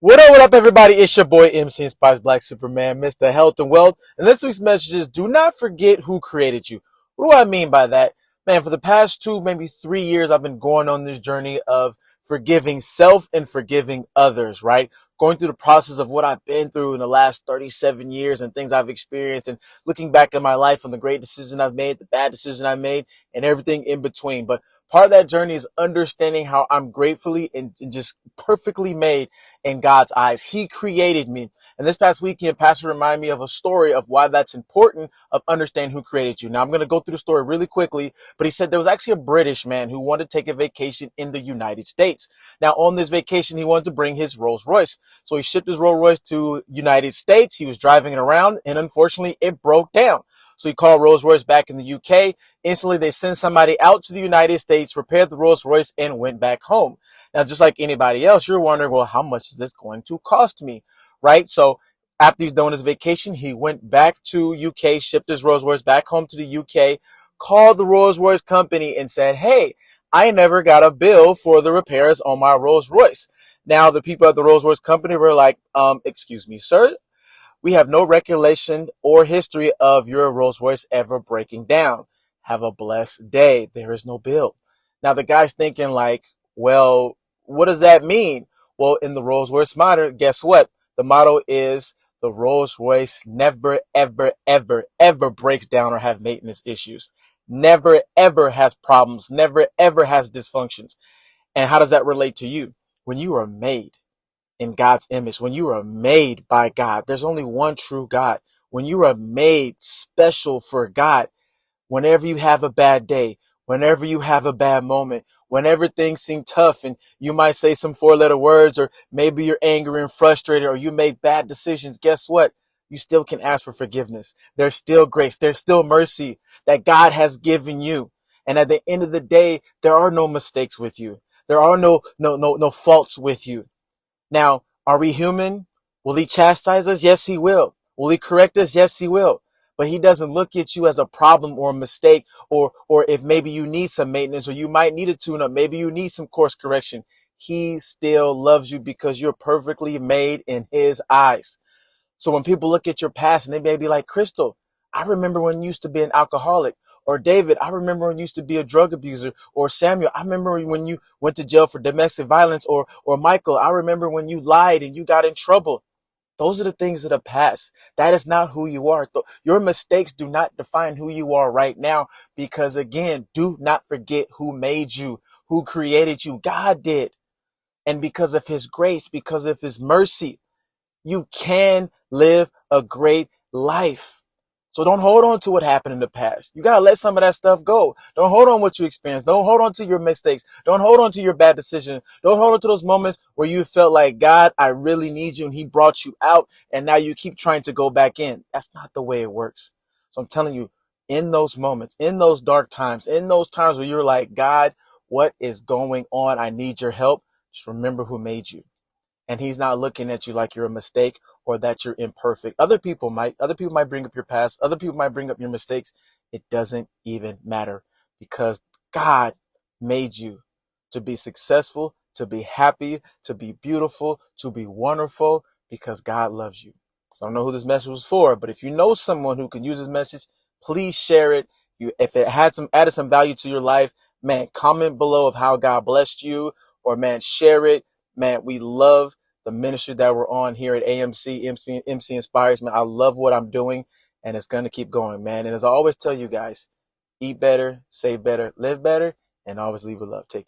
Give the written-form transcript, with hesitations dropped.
What up, everybody? It's your boy, MC Inspires Black Superman, Mr. Health and Wealth. And this week's message is, do not forget who created you. What do I mean by that? Man, for the past 2, maybe 3 years, I've been going on this journey of forgiving self and forgiving others, right? Going through the process of what I've been through in the last 37 years and things I've experienced, and looking back at my life and the great decision I've made, the bad decision I made, and everything in between. But part of that journey is understanding how I'm gratefully and just perfectly made in God's eyes. He created me. And this past weekend, Pastor reminded me of a story of why that's important of understanding who created you. Now, I'm going to go through the story really quickly, but he said there was actually a British man who wanted to take a vacation in the United States. Now, on this vacation, he wanted to bring his Rolls Royce. So he shipped his Rolls Royce to United States. He was driving it around, and unfortunately, it broke down. So he called Rolls Royce back in the UK. Instantly, they sent somebody out to the United States, repaired the Rolls Royce, and went back home. Now, just like anybody else, you're wondering, well, how much is this going to cost me? Right? So after he's done his vacation, he went back to UK, shipped his Rolls Royce back home to the UK, called the Rolls Royce company and said, hey, I never got a bill for the repairs on my Rolls Royce. Now, the people at the Rolls Royce company were like, excuse me, sir, we have no recollection or history of your Rolls Royce ever breaking down. Have a blessed day. There is no bill. Now the guy's thinking like, well, what does that mean? Well, in the Rolls Royce motto, guess what? The motto is the Rolls Royce never, ever, ever, ever breaks down or have maintenance issues. Never, ever has problems. Never, ever has dysfunctions. And how does that relate to you? When you are made in God's image, when you are made by God, there's only one true God. When you are made special for God, whenever you have a bad day, whenever you have a bad moment, whenever things seem tough and you might say some 4-letter words, or maybe you're angry and frustrated, or you make bad decisions, guess what? You still can ask for forgiveness. There's still grace. There's still mercy that God has given you. And at the end of the day, there are no mistakes with you. There are no faults with you. Now, are we human? Will he chastise us? Yes, he will. Will he correct us? Yes, he will. But he doesn't look at you as a problem or a mistake, or if maybe you need some maintenance, or you might need a tune-up, maybe you need some course correction. He still loves you because you're perfectly made in his eyes. So when people look at your past and they may be like, Crystal, I remember when you used to be an alcoholic. Or David, I remember when you used to be a drug abuser. Or Samuel, I remember when you went to jail for domestic violence. Or Michael, I remember when you lied and you got in trouble. Those are the things of the past. That is not who you are. Your mistakes do not define who you are right now, because again, do not forget who made you, who created you. God did. And because of his grace, because of his mercy, you can live a great life. So don't hold on to what happened in the past. You got to let some of that stuff go. Don't hold on what you experienced. Don't hold on to your mistakes. Don't hold on to your bad decisions. Don't hold on to those moments where you felt like, God, I really need you, and he brought you out, and now you keep trying to go back in. That's not the way it works. So I'm telling you, in those moments, in those dark times, in those times where you're like, God, what is going on? I need your help. Just remember who made you. And he's not looking at you like you're a mistake or that you're imperfect. Other people might bring up your past. Other people might bring up your mistakes. It doesn't even matter, because God made you to be successful, to be happy, to be beautiful, to be wonderful, because God loves you. So I don't know who this message was for, but if you know someone who can use this message, please share it. If it added some value to your life, man, comment below of how God blessed you, or man, share it. Man, we love the ministry that we're on here at AMC, MC Inspires. Man, I love what I'm doing, and it's going to keep going, man. And as I always tell you guys, eat better, save better, live better, and always leave with love. Take care.